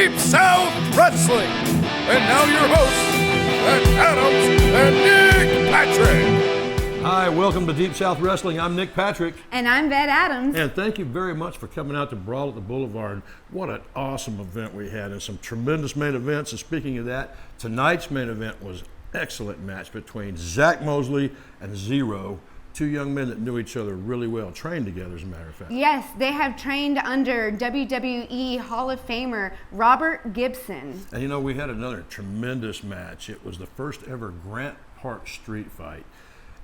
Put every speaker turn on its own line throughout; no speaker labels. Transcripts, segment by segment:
Deep South Wrestling. And now your hosts, Matt Adams and Nick Patrick.
Hi, welcome to Deep South Wrestling. I'm Nick Patrick.
And I'm Vet Adams.
And thank you very much for coming out to Brawl at the Boulevard. What an awesome event we had, and some tremendous main events. And speaking of that, tonight's main event was an excellent match between Zach Mosley and Zero. Two young men that knew each other really well, trained together as a matter of fact.
Yes, they have trained under WWE Hall of Famer Robert Gibson.
And you know, we had another tremendous match. It was the first ever Grant Park street fight.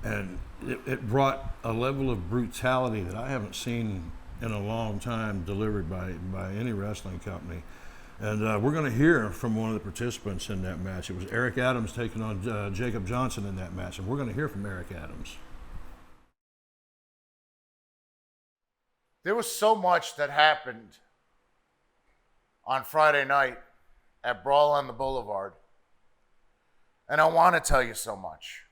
And it brought a level of brutality that I haven't seen in a long time delivered by any wrestling company. And we're going to hear from one of the participants in that match. It was Eric Adams taking on Jacob Johnson in that match. And we're going to hear from Eric Adams.
There was so much that happened on Friday night at Brawl on the Boulevard. And I want to tell you so much.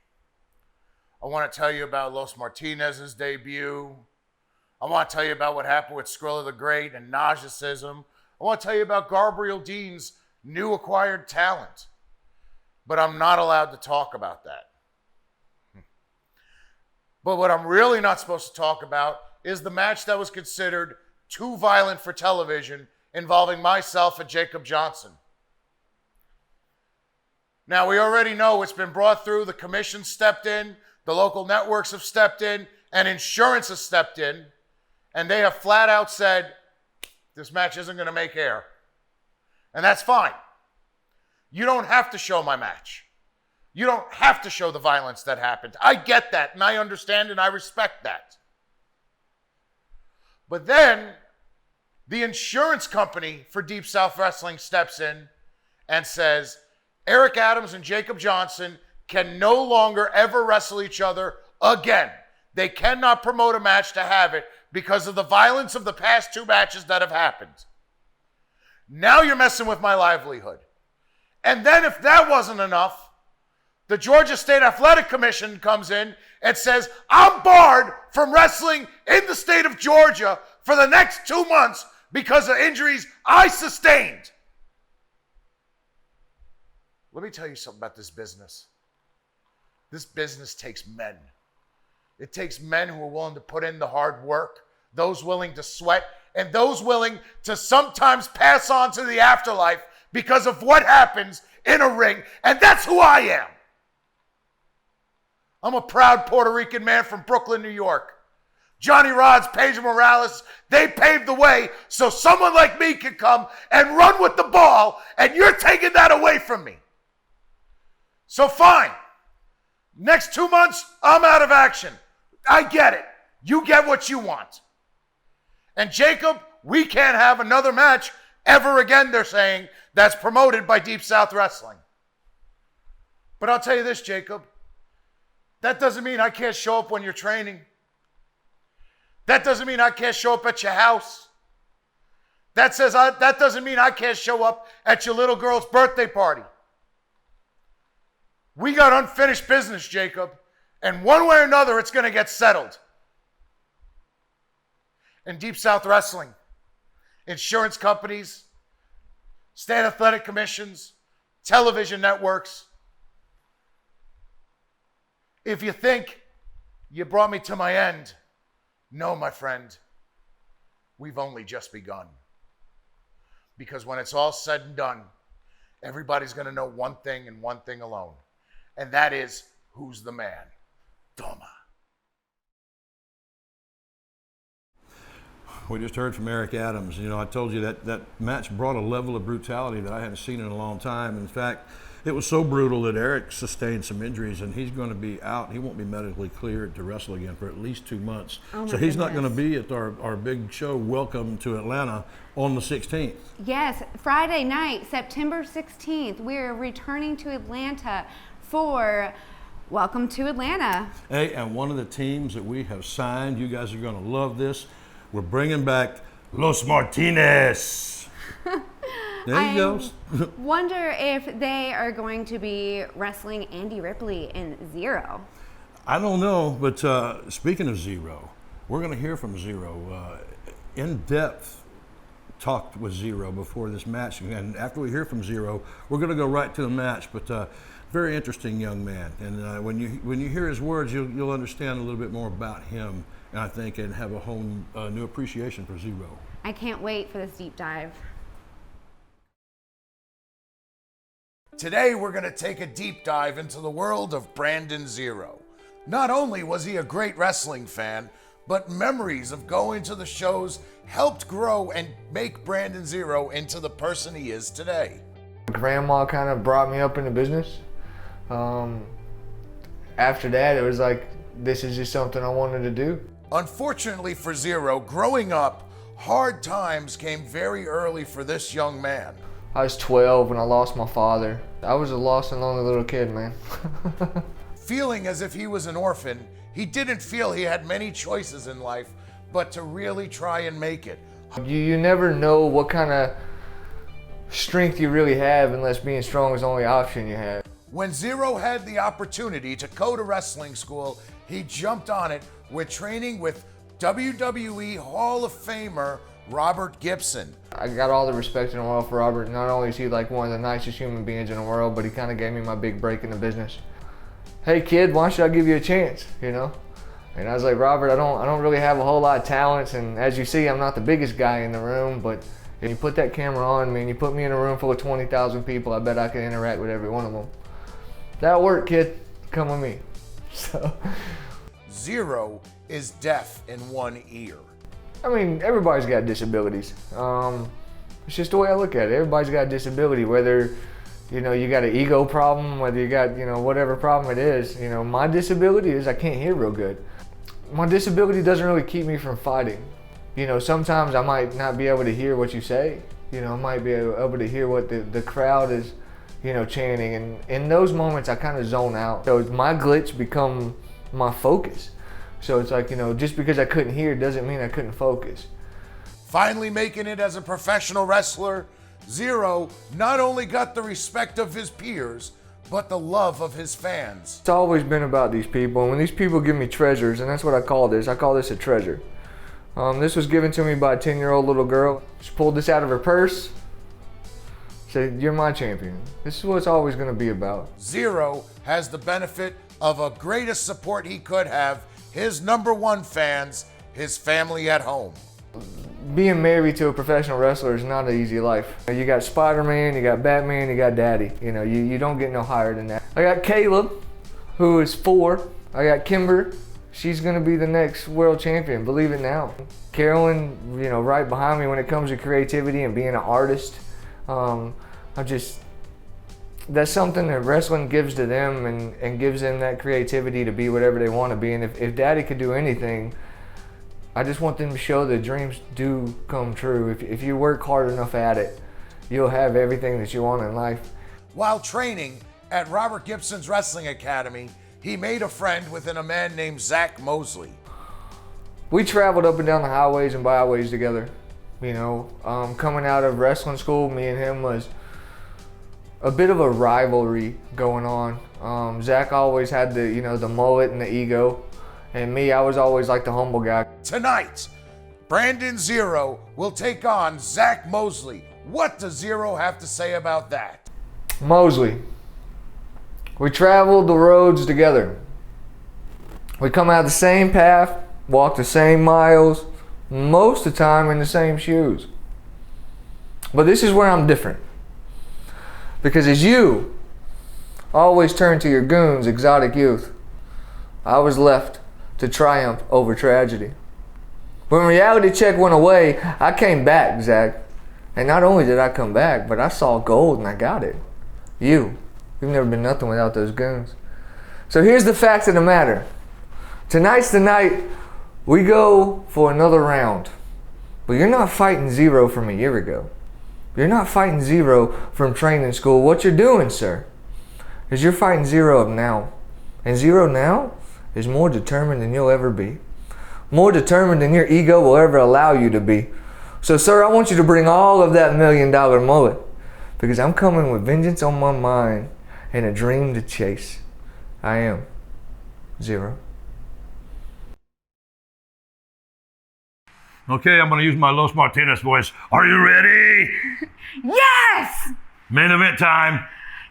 I want to tell you about Los Martinez's debut. I want to tell you about what happened with Skrilla the Great and Narcissism. I want to tell you about Gabriel Dean's new acquired talent. But I'm not allowed to talk about that. But what I'm really not supposed to talk about is the match that was considered too violent for television involving myself and Jacob Johnson. Now, we already know it's been brought through. The commission stepped in, the local networks have stepped in, and insurance has stepped in, and they have flat out said, this match isn't going to make air. And that's fine. You don't have to show my match. You don't have to show the violence that happened. I get that, and I understand, and I respect that. But then the insurance company for Deep South Wrestling steps in and says, Eric Adams and Jacob Johnson can no longer ever wrestle each other again. They cannot promote a match to have it because of the violence of the past two matches that have happened. Now you're messing with my livelihood. And then if that wasn't enough, the Georgia State Athletic Commission comes in and says, I'm barred from wrestling in the state of Georgia for the next 2 months because of injuries I sustained. Let me tell you something about this business. This business takes men. It takes men who are willing to put in the hard work, those willing to sweat, and those willing to sometimes pass on to the afterlife because of what happens in a ring. And that's who I am. I'm a proud Puerto Rican man from Brooklyn, New York. Johnny Rods, Pedro Morales, they paved the way so someone like me can come and run with the ball, and you're taking that away from me. So fine. Next 2 months, I'm out of action. I get it. You get what you want. And Jacob, we can't have another match ever again, they're saying, that's promoted by Deep South Wrestling. But I'll tell you this, Jacob. That doesn't mean I can't show up when you're training. That doesn't mean I can't show up at your house. That doesn't mean I can't show up at your little girl's birthday party. We got unfinished business, Jacob. And one way or another, it's going to get settled. In Deep South Wrestling, insurance companies, state athletic commissions, television networks. If you think you brought me to my end, no, my friend, we've only just begun. Because when it's all said and done, everybody's going to know one thing and one thing alone. And that is, who's the man? Toma.
We just heard from Eric Adams. You know, I told you that match brought a level of brutality that I hadn't seen in a long time. In fact, it was so brutal that Eric sustained some injuries, and he's going to be out. He won't be medically cleared to wrestle again for at least 2 months. So he's not going to be at our big show, Welcome to Atlanta, on the 16th.
Yes, Friday night, September 16th, we're returning to Atlanta for Welcome to Atlanta.
Hey, and one of the teams that we have signed, you guys are going to love this. We're bringing back Los Martinez. There you go.
Wonder if they are going to be wrestling Andy Ripley in Zero.
I don't know, but speaking of Zero, we're going to hear from Zero. In-depth talked with Zero before this match, and after we hear from Zero, we're going to go right to the match. But very interesting young man, and when you hear his words, you'll understand a little bit more about him, and I think, and have a whole new appreciation for Zero.
I can't wait for this deep dive.
Today, we're going to take a deep dive into the world of Brandon Zero. Not only was he a great wrestling fan, but memories of going to the shows helped grow and make Brandon Zero into the person he is today.
Grandma kind of brought me up in the business. After that, it was like, this is just something I wanted to do.
Unfortunately for Zero, growing up, hard times came very early for this young man.
I was 12 when I lost my father. I was a lost and lonely little kid, man.
Feeling as if he was an orphan, he didn't feel he had many choices in life, but to really try and make it.
You never know what kind of strength you really have unless being strong is the only option you have.
When Zero had the opportunity to go to wrestling school, he jumped on it with training with WWE Hall of Famer Robert Gibson.
I got all the respect in the world for Robert. Not only is he like one of the nicest human beings in the world, but he kind of gave me my big break in the business. Hey kid, why should I give you a chance, you know? And I was like, Robert, I don't really have a whole lot of talents, and as you see, I'm not the biggest guy in the room, but if you put that camera on me and you put me in a room full of 20,000 people, I bet I can interact with every one of them. That'll work, kid. Come with me. So
Zero is deaf in one ear.
I mean, everybody's got disabilities. It's just the way I look at it. Everybody's got a disability, whether, you know, you got an ego problem, whether you got, you know, whatever problem it is. You know, my disability is I can't hear real good. My disability doesn't really keep me from fighting. You know, sometimes I might not be able to hear what you say. You know, I might be able to hear what the crowd is, you know, chanting. And in those moments, I kind of zone out. So my glitch become my focus. So it's like, you know, just because I couldn't hear doesn't mean I couldn't focus.
Finally making it as a professional wrestler, Zero not only got the respect of his peers, but the love of his fans.
It's always been about these people, and when these people give me treasures, and that's what I call this a treasure. This was given to me by a 10-year-old little girl. She pulled this out of her purse, said, "You're my champion." This is what it's always gonna be about.
Zero has the benefit of a greatest support he could have, his #1 fans, his family at home.
Being married to a professional wrestler is not an easy life. You got Spider-Man, you got Batman, you got Daddy. You know, you don't get no higher than that. I got Caleb, who is 4. I got Kimber. She's gonna be the next world champion, believe it now. Carolyn, you know, right behind me when it comes to creativity and being an artist. That's something that wrestling gives to them and gives them that creativity to be whatever they want to be. And if Daddy could do anything, I just want them to show that dreams do come true. If you work hard enough at it, you'll have everything that you want in life.
While training at Robert Gibson's Wrestling Academy, he made a friend within a man named Zach Mosley.
We traveled up and down the highways and byways together. You know, coming out of wrestling school, me and him was a bit of a rivalry going on. Zach always had the mullet and the ego. And me, I was always like the humble guy.
Tonight, Brandon Zero will take on Zach Mosley. What does Zero have to say about that?
Mosley, we traveled the roads together. We come out the same path, walk the same miles, most of the time in the same shoes. But this is where I'm different. Because as you always turn to your goons, exotic youth, I was left to triumph over tragedy. When reality check went away, I came back, Zach. And not only did I come back, but I saw gold and I got it. You've never been nothing without those goons. So here's the facts of the matter. Tonight's the night we go for another round. But you're not fighting Zero from a year ago. You're not fighting Zero from training school. What you're doing, sir, is you're fighting Zero of now. And Zero now is more determined than you'll ever be. More determined than your ego will ever allow you to be. So, sir, I want you to bring all of that $1 million mullet, because I'm coming with vengeance on my mind and a dream to chase. I am Zero.
Okay, I'm going to use my Los Martinez voice. Are you ready?
Yes!
Main event time.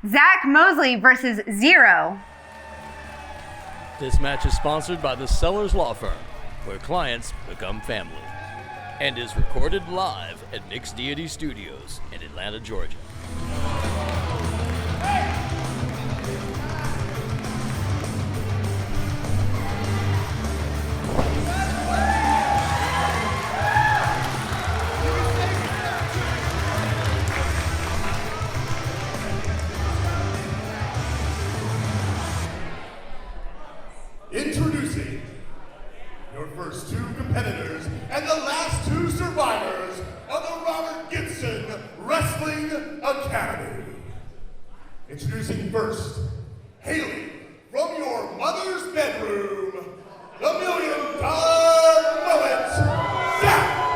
Zach Mosley versus Zero.
This match is sponsored by the Sellers Law Firm, where clients become family, and is recorded live at Nick's Deity Studios in Atlanta, Georgia.
Introducing your first two competitors and the last two survivors of the Robert Gibson Wrestling Academy. Introducing first, hailing from your mother's bedroom, the $1 Million Mullet, Zach Mosley.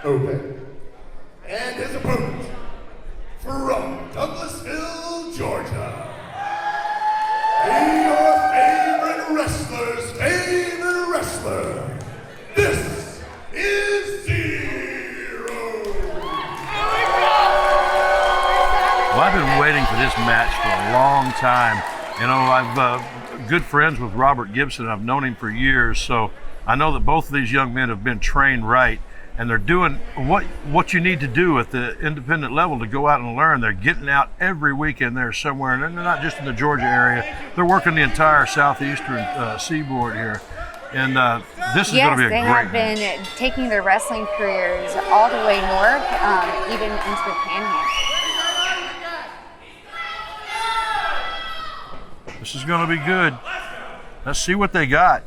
Open. And his opponent, from Douglasville, Georgia, your favorite wrestler's favorite wrestler, this is Zero.
Well, I've been waiting for this match for a long time. You know, I've good friends with Robert Gibson. I've known him for years, so I know that both of these young men have been trained right. And they're doing what you need to do at the independent level to go out and learn. They're getting out every weekend there somewhere, and they're not just in the Georgia area. They're working the entire southeastern seaboard here. And this is going to be a great match.
Yes, they have been taking their wrestling careers all the way north, even into the Panhandle.
This is going to be good. Let's see what they got.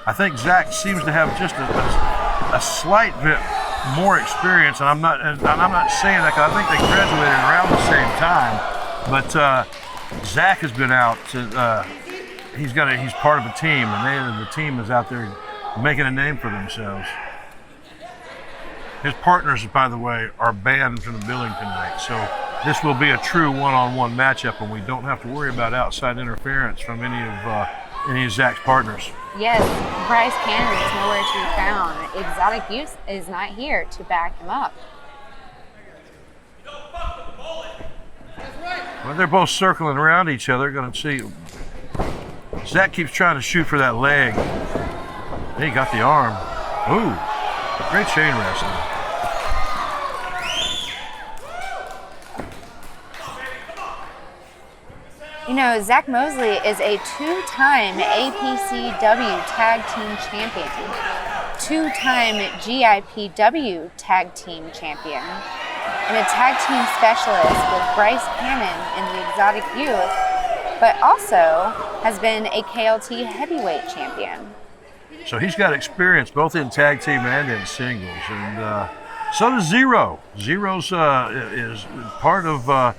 I think Zach seems to have just a slight bit more experience, and I'm not saying that because I think they graduated around the same time. But Zach has been out. He's part of a team, and the team is out there making a name for themselves. His partners, by the way, are banned from the building tonight, so this will be a true one-on-one matchup, and we don't have to worry about outside interference from any of Zach's partners.
Yes, Bryce Cannon is nowhere to be found. Exotic Youth is not here to back him up.
Well, they're both circling around each other. Going to see. Zach keeps trying to shoot for that leg. He got the arm. Ooh, great chain wrestling.
You know, Zach Mosley is a two-time APCW Tag Team Champion, two-time GIPW Tag Team Champion, and a Tag Team Specialist with Bryce Cannon in the Exotic Youth, but also has been a KLT Heavyweight Champion.
So he's got experience both in tag team and in singles, and so does Zero. Zero's is part of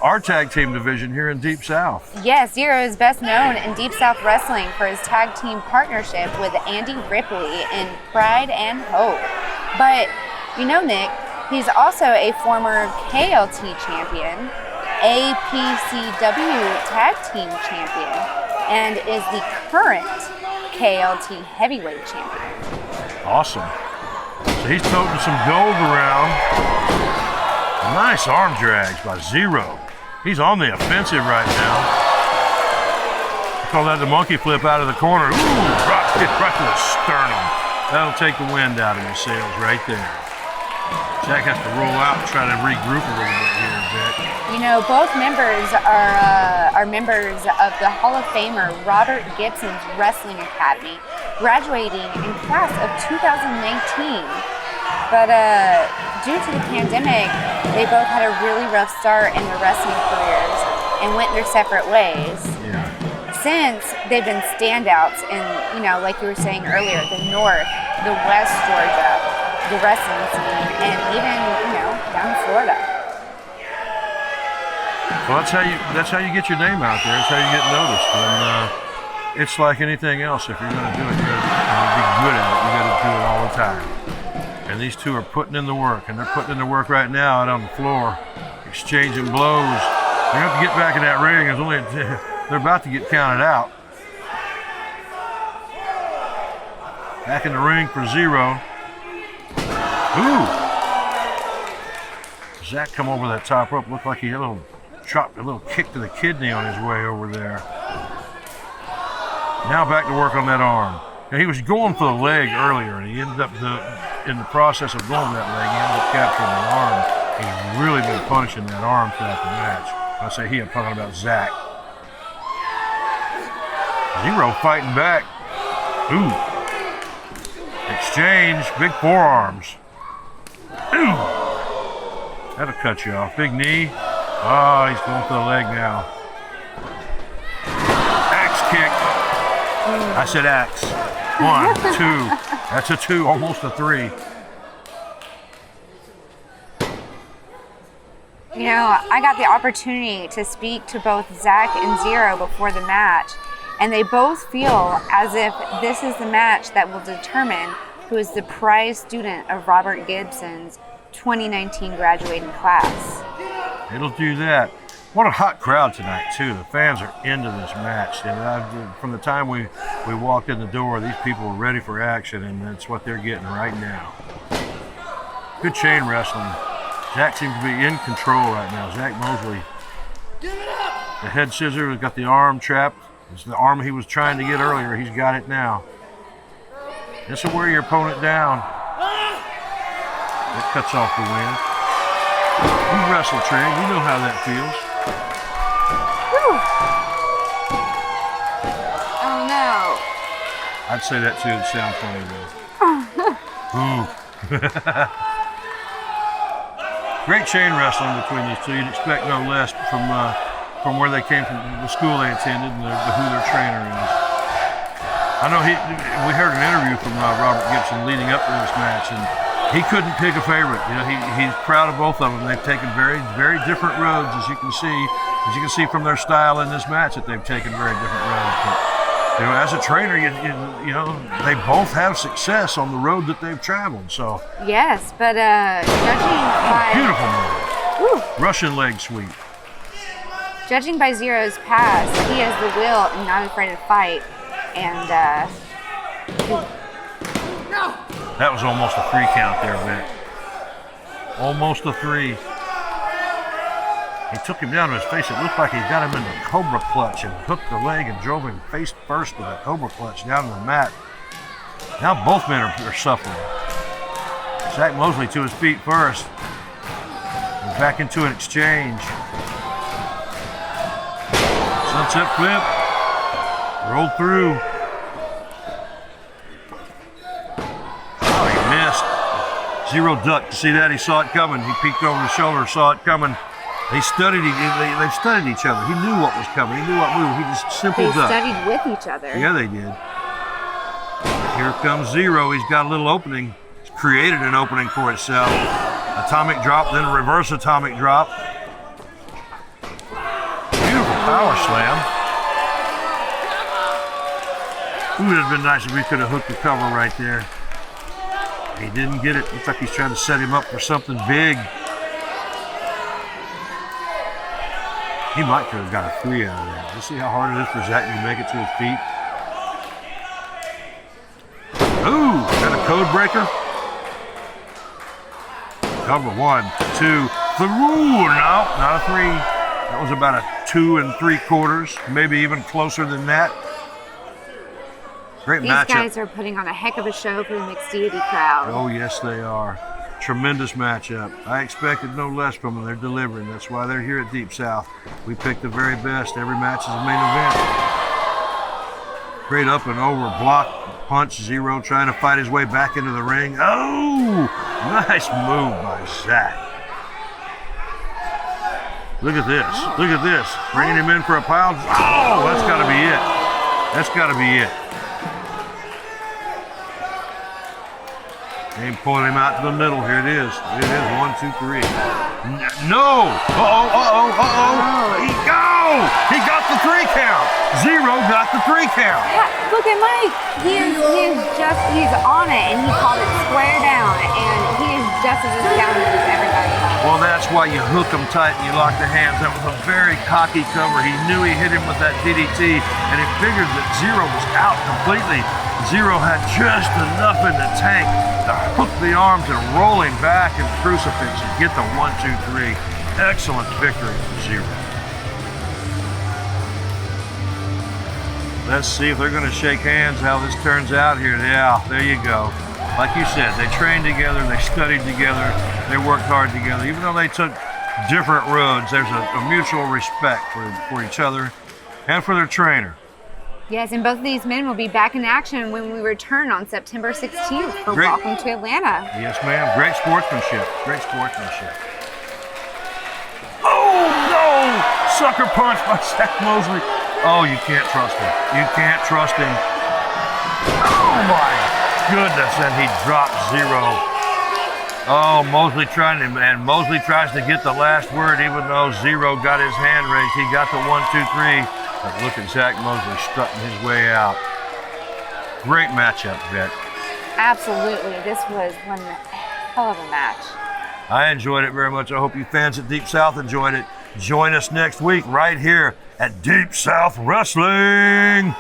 our tag team division here in Deep South.
Yes, Zero is best known in Deep South Wrestling for his tag team partnership with Andy Ripley in Pride and Hope. But, you know, Nick, he's also a former KLT champion, APCW Tag Team Champion, and is the current KLT Heavyweight Champion.
Awesome. So he's toting some gold around. Nice arm drags by Zero. He's on the offensive right now. I call that the monkey flip out of the corner. Ooh, drop kick right to the sternum. That'll take the wind out of his sails right there. Zach has to roll out and try to regroup a little bit here, Zach.
You know, both members are members of the Hall of Famer Robert Gibson's Wrestling Academy, graduating in class of 2019. But due to the pandemic, they both had a really rough start in their wrestling careers and went their separate ways.
Yeah.
Since they've been standouts in, you know, like you were saying earlier, the North, the West Georgia, the wrestling scene, and even, you know, down in Florida.
Well, that's how you get your name out there. It's how you get noticed. And it's like anything else. If you're going to do it, you got to be good at it. You got to do it all the time. And these two are putting in the work, and they're putting in the work right now out on the floor, exchanging blows. They have to get back in that ring. They're about to get counted out. Back in the ring for 0. Ooh! Zach come over that top rope. Looked like he had dropped a little kick to the kidney on his way over there. Now back to work on that arm. Now, he was going for the leg earlier, and he ended up in the process of going for that leg, he ended up capturing the arm. He's really been punishing that arm throughout the match. I say he, I'm talking about Zach. 0 fighting back. Ooh. Exchange, big forearms. Ooh. That'll cut you off. Big knee. Oh, he's going for the leg now. Axe kick. I said axe. 1, 2. That's a 2, almost a 3.
You know, I got the opportunity to speak to both Zach and 0 before the match, and they both feel as if this is the match that will determine who is the prize student of Robert Gibson's 2019 graduating class.
It'll do that. What a hot crowd tonight, too. The fans are into this match. And from the time we walked in the door, these people were ready for action, and that's what they're getting right now. Good chain wrestling. Zach seems to be in control right now. Zach Mosley. The head scissor has got the arm trapped. It's the arm he was trying to get earlier. He's got it now. This will wear your opponent down. That cuts off the win. You wrestle, Trey. You know how that feels.
Whew. Oh no.
I'd say that too. It'd sound funny though. Ooh. Great chain wrestling between these two. You'd expect no less from where they came from, the school they attended, and who their trainer is. I know we heard an interview from Robert Gibson leading up to this match, and he couldn't pick a favorite. You know, he's proud of both of them. They've taken very, very different roads, as you can see from their style in this match, that they've taken very different roads. But, you know, as a trainer, you know, they both have success on the road that they've traveled. So
yes, but judging by
beautiful move, Russian leg sweep.
Judging by 0's past, he has the will and not afraid to fight. And
that was almost a 3 count there, Vic. Almost a 3. He took him down to his face. It looked like he got him in the Cobra clutch and hooked the leg and drove him face first with a Cobra clutch down to the mat. Now both men are suffering. Zach Mosley to his feet first. And back into an exchange. Sunset flip. Rolled through. Oh, he missed. 0 ducked. See that? He saw it coming. He peeked over his shoulder, saw it coming. They studied each other. He knew what was coming. He knew what move. He just simple ducked.
They studied with each other.
Yeah, they did. Here comes 0. He's got a little opening. He's created an opening for itself. Atomic drop, then a reverse atomic drop. Beautiful power slam. Ooh, it'd have been nice if we could have hooked the cover right there. He didn't get it. Looks like he's trying to set him up for something big. He might could have got a 3 out of that. You see how hard it is for Zach to make it to his feet? Ooh, is that a code breaker? Cover 1, 2, 3. Ooh, no, not a 3. That was about a 2 3/4, maybe even closer than that. Great matchup.
These guys are putting on a heck of a show for the mixed deity crowd.
Oh, yes, they are. Tremendous matchup. I expected no less from them. They're delivering. That's why they're here at Deep South. We pick the very best. Every match is a main event. Great up and over block punch. 0 trying to fight his way back into the ring. Oh, nice move by Zach. Look at this. Look at this. Bringing him in for a pile. Oh, that's got to be it. That's got to be it. And pulling him out to the middle. Here it is. It is 1, 2, 3. No. He got the 3 count. Zero got the 3 count.
Look at Mike. He's on it, and he called it square down, and he is just as astounded as everybody else.
Well, that's why you hook them tight and you lock the hands. That was a very cocky cover. He knew he hit him with that DDT, and he figured that Zero was out completely. Zero had just enough in the tank to hook the arms and roll him back in the crucifix and get the 1, 2, 3. Excellent victory for Zero. Let's see if they're going to shake hands, how this turns out here. Yeah, there you go. Like you said, they trained together, they studied together, they worked hard together. Even though they took different roads, there's a mutual respect for each other and for their trainer.
Yes, and both of these men will be back in action when we return on September 16th for Welcome to Atlanta.
Yes, ma'am. Great sportsmanship. Great sportsmanship. Oh, no! Sucker punch by Zach Mosley. Oh, you can't trust him. You can't trust him. Oh, my goodness. And he dropped Zero. Oh, Mosley trying to, and Mosley tries to get the last word even though Zero got his hand raised. He got the 1, 2, 3. But look at Zach Mosley strutting his way out. Great matchup, Vic.
Absolutely. This was one hell of a match.
I enjoyed it very much. I hope you fans at Deep South enjoyed it. Join us next week right here at Deep South Wrestling.